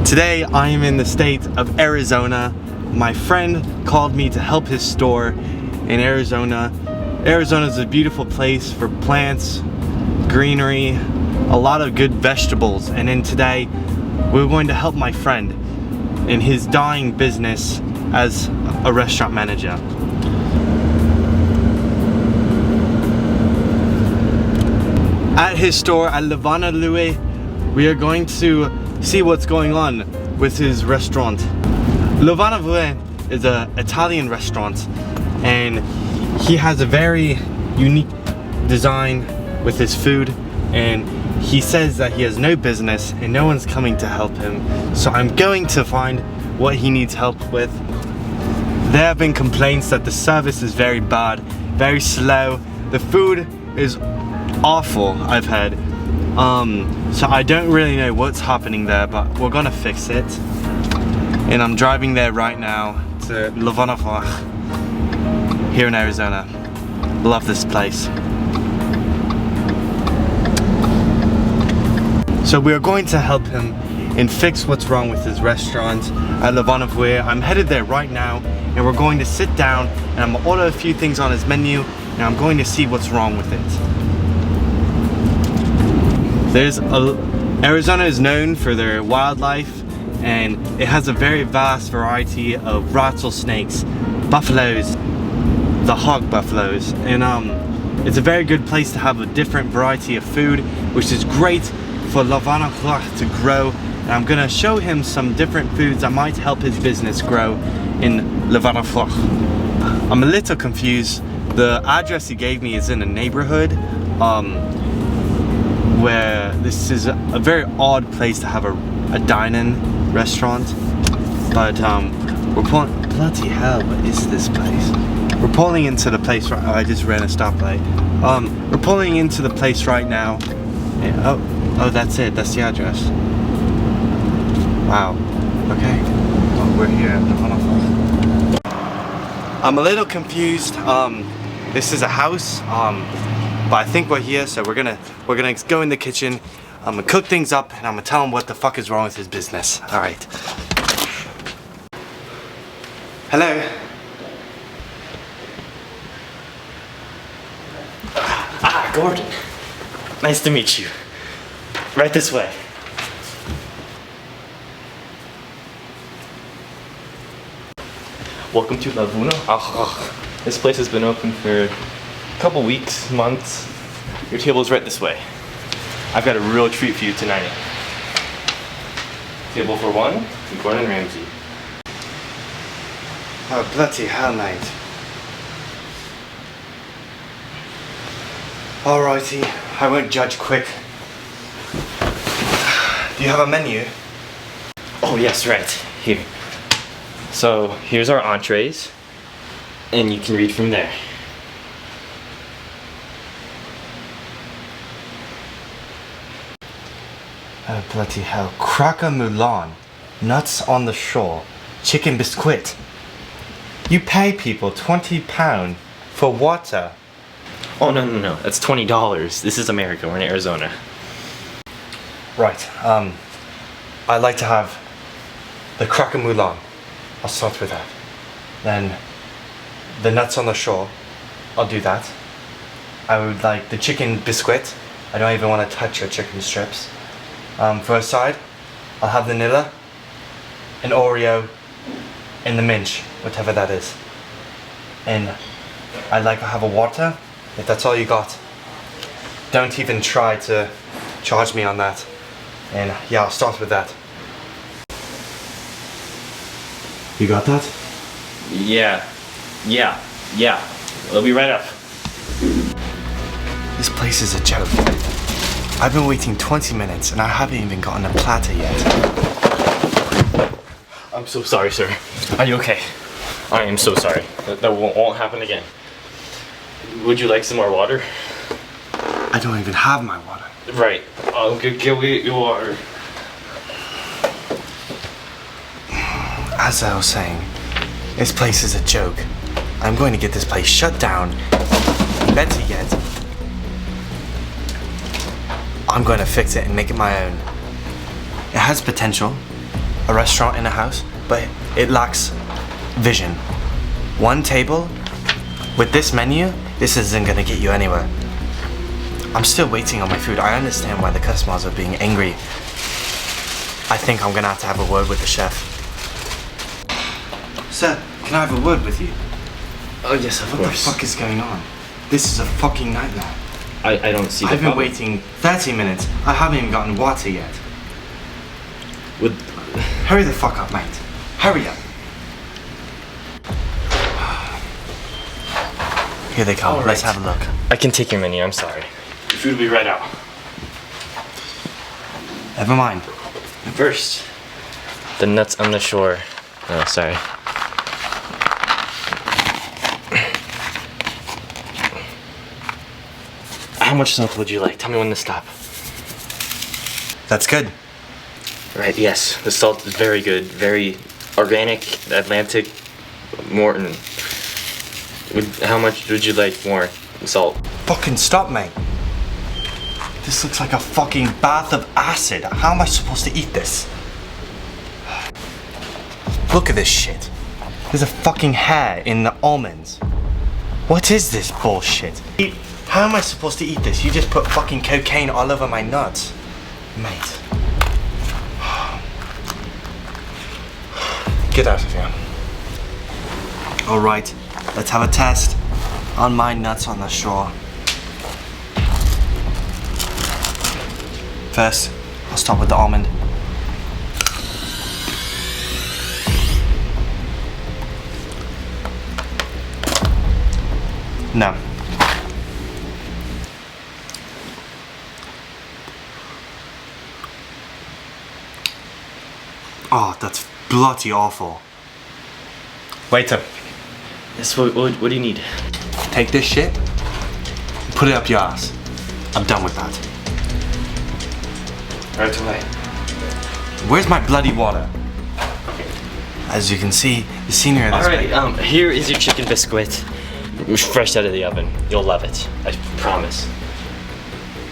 Today I am in the state of Arizona. My friend called me to help his store in Arizona. Arizona is a beautiful place for plants, greenery, a lot of good vegetables, and then today we're going to help my friend in his dying business as a restaurant manager. At his store at Levana Louie, we are going to see what's going on with his restaurant. Levana Louie is an Italian restaurant, and he has a very unique design with his food, and he says that he has no business and no one's coming to help him. So I'm going to find what he needs help with. There have been complaints that the service is very bad, very slow. The food is awful, I've heard. So I don't really know what's happening there, but we're gonna fix it. And I'm driving there right now to Levana Louie here in Arizona. Love this place. So we're going to help him and fix what's wrong with his restaurant at Levana Louie. I'm headed there right now, and we're going to sit down and I'm gonna order a few things on his menu, and I'm going to see what's wrong with it. Arizona is known for their wildlife, and it has a very vast variety of rattlesnakes, buffaloes, the hog buffaloes, and it's a very good place to have a different variety of food, which is great for Levana Louie to grow. And I'm gonna show him some different foods that might help his business grow in Levana Louie. I'm a little confused. The address he gave me is in a neighborhood where this is a very odd place to have a dine-in restaurant, but we're pulling, bloody hell, what is this place? We're pulling into the place right, oh, I just ran a stoplight. We're pulling into the place right now, and, oh, that's it, that's the address. Wow, okay, oh, we're here at the I'm a little confused. This is a house, but I think we're here, so we're gonna go in the kitchen. I'm gonna cook things up, and I'm gonna tell him what the fuck is wrong with his business. All right. Hello. Gordon. Nice to meet you. Right this way. Welcome to Laguna. This place has been open for a couple weeks, months. Your table's right this way. I've got a real treat for you tonight. Table for one, Gordon Ramsay. Oh, bloody hell, mate. Alrighty, I won't judge quick. Do you have a menu? Oh yes, right, here. So here's our entrees, and you can read from there. Oh, bloody hell. Cracker Mulan, nuts on the shore, chicken biscuit. You pay people £20 for water. Oh no, that's $20. This is America, we're in Arizona. Right, I'd like to have the Cracker Mulan. I'll start with that. Then the nuts on the shore, I'll do that. I would like the chicken biscuit. I don't even want to touch your chicken strips. For a side, I'll have the vanilla, an Oreo, and the minch, whatever that is. And I'd like to have a water, if that's all you got. Don't even try to charge me on that. And yeah, I'll start with that. You got that? Yeah. We'll be right up. This place is a joke. I've been waiting 20 minutes and I haven't even gotten a platter yet. I'm so sorry, sir. Are you okay? I am so sorry. That won't happen again. Would you like some more water? I don't even have my water. Right. I'll get you water. As I was saying, this place is a joke. I'm going to get this place shut down. Better yet, I'm going to fix it and make it my own. It has potential. a restaurant in a house, but it lacks vision. One table with this menu, this isn't gonna get you anywhere. I'm still waiting on my food. I understand why the customers are being angry. I think I'm gonna have a word with the chef. Sir, can I have a word with you? Oh yes, of What course. the fuck is going on? This is a fucking nightmare. I don't see the I've been problem. waiting 30 minutes. I haven't even gotten water yet. With Hurry the fuck up, mate. Hurry up. Here they come. All Let's right. have a look. I can take your menu. I'm sorry. Your food will be right out. Never mind. First, the nuts on the shore. Oh, sorry. How much salt would you like? Tell me when to stop. That's good. Right, yes. The salt is very good. Very organic, Atlantic, Morton. How much would you like more salt? Fucking stop, mate. This looks like a fucking bath of acid. How am I supposed to eat this? Look at this shit. There's a fucking hair in the almonds. What is this bullshit? How am I supposed to eat this? You just put fucking cocaine all over my nuts. Mate. Get out of here. Alright, let's have a test on my nuts on the shore. First, I'll start with the almond. No. Oh, that's bloody awful. Waiter, Yes, what do you need? take this shit, put it up your ass. I'm done with that. Right away. Where's my bloody water? As you can see, the scenery of this Alright, here is your chicken biscuit. Fresh out of the oven. You'll love it. I promise.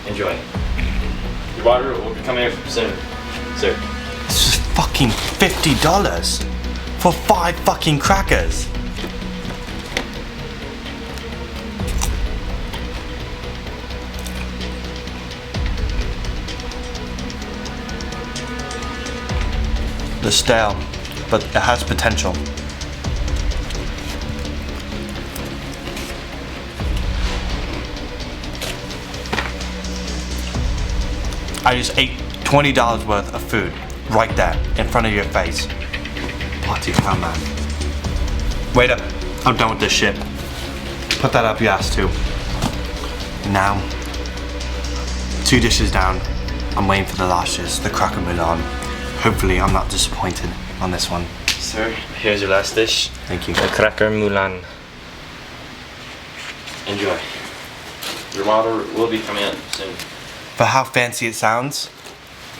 Enjoy. Your water will be coming up soon, sir. This is fucking $50 for 5 fucking crackers. They're stale, but it has potential. I just ate $20 worth of food right there in front of your face. Bloody hell, man. Wait up. I'm done with this shit. Put that up your ass too. Now, 2 dishes down. I'm waiting for the last dish, the cracker Milan. Hopefully I'm not disappointed on this one. Sir, here's your last dish. Thank you. The cracker Mulan. Enjoy. Your water will be coming up soon. For how fancy it sounds,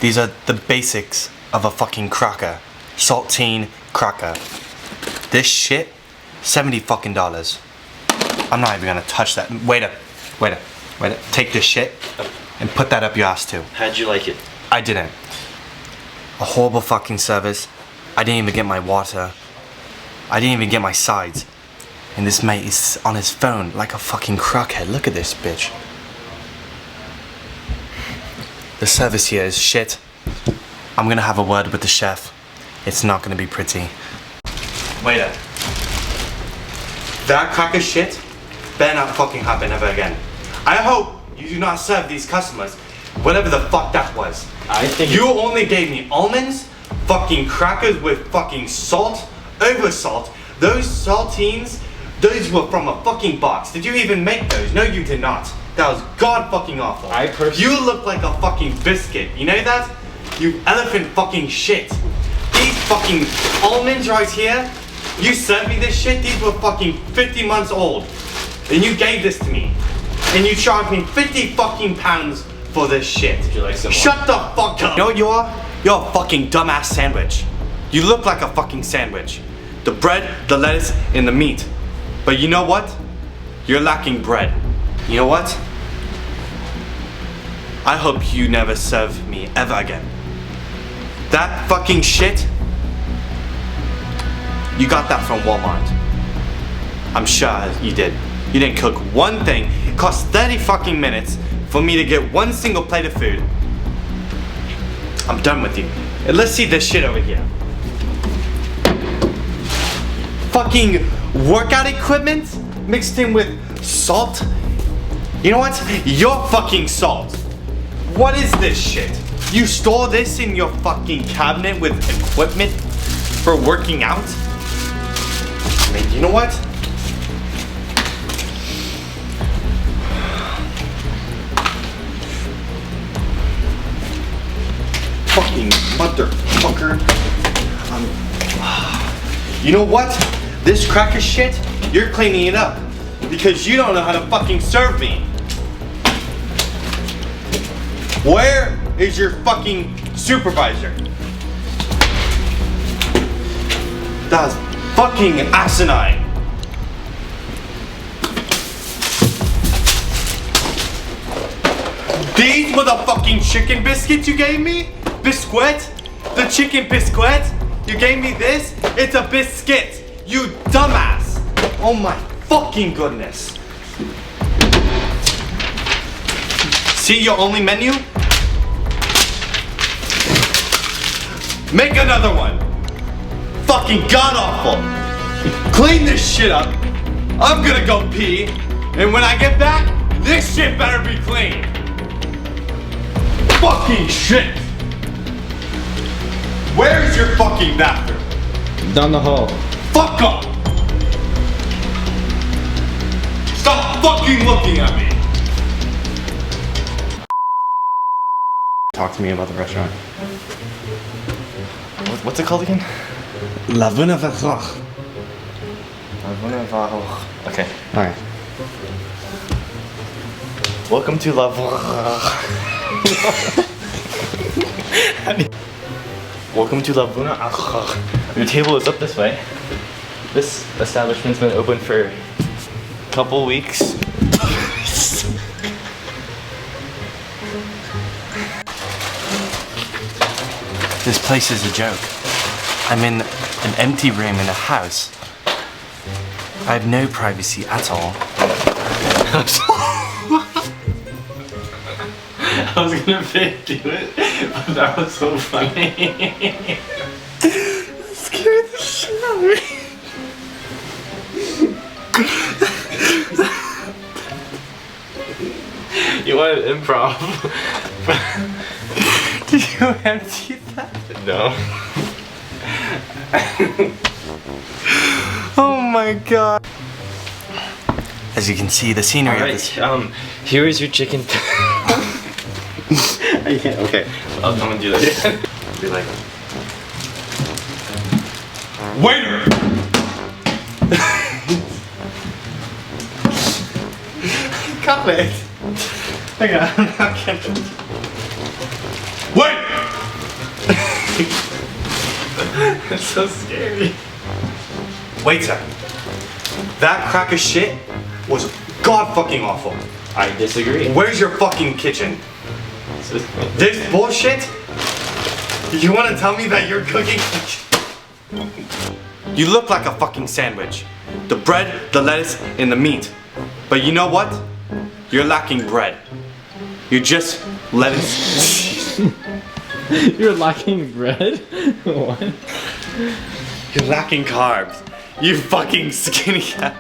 these are the basics of a fucking cracker. Saltine cracker. This shit, $70 fucking dollars. I'm not even gonna touch that. Wait up. Take this shit and put that up your ass too. How'd you like it? I didn't. A horrible fucking service. I didn't even get my water. I didn't even get my sides. And this mate is on his phone like a fucking crackhead. Look at this bitch. The service here is shit. I'm gonna have a word with the chef. It's not gonna be pretty. Wait up. That cracker shit better not fucking happen ever again. I hope you do not serve these customers whatever the fuck that was. I think You only gave me almonds, fucking crackers with fucking salt, over salt. Those saltines, those were from a fucking box. Did you even make those? No, you did not. That was god fucking awful. I personally- You look like a fucking biscuit. You know that? You elephant fucking shit. These fucking almonds right here, you served me this shit. These were fucking 50 months old. And you gave this to me. And you charged me 50 fucking pounds for this shit. Would you like some more? Shut the fuck up. You know what you are? You're a fucking dumbass sandwich. You look like a fucking sandwich. The bread, the lettuce, and the meat. But you know what? You're lacking bread. You know what? I hope you never serve me ever again. That fucking shit You got that from Walmart. I'm sure you did. You didn't cook one thing. It cost 30 fucking minutes for me to get one single plate of food. I'm done with you. And let's see this shit over here. Fucking workout equipment mixed in with salt. You know what? You're fucking salt. What is this shit? You store this in your fucking cabinet with equipment for working out? I mean, you know what? Fucking motherfucker. You know what? This cracker shit, you're cleaning it up because you don't know how to fucking serve me. Where is your fucking supervisor? That's fucking asinine. These motherfucking chicken biscuits you gave me? Biscuit? The chicken biscuit? You gave me this? It's a biscuit. You dumbass. Oh my fucking goodness. See your only menu? Make another one. Fucking god awful. Clean this shit up. I'm gonna go pee. And when I get back, this shit better be clean. Fucking shit. Where's your fucking bathroom? Down the hall. Fuck off. Stop fucking looking at me. Talk to me about the restaurant. What's it called again? La Vuna Vazach. Okay, alright. Welcome to La Welcome to La Vuna. Your table is up this way. This establishment's been open for a couple weeks. This place is a joke. I'm in an empty room in a house. I have no privacy at all. I was gonna fake do it, but that was so funny. Scared the shit out of me. You wanted improv. Did you empty that? No. Oh my god. As you can see, the scenery of this. Here is your chicken. Okay, I'll come and do that. Be like, waiter! Got it. Hang on, I'm not gonna. Wait! it's so scary. Waiter, that crack of shit was god fucking awful. I disagree. Where's your fucking kitchen? This bullshit? You wanna tell me that you're cooking? You look like a fucking sandwich. The bread, the lettuce, and the meat. But you know what? You're lacking bread. You're just lettuce. You're lacking bread? What? You're lacking carbs. You fucking skinny ass.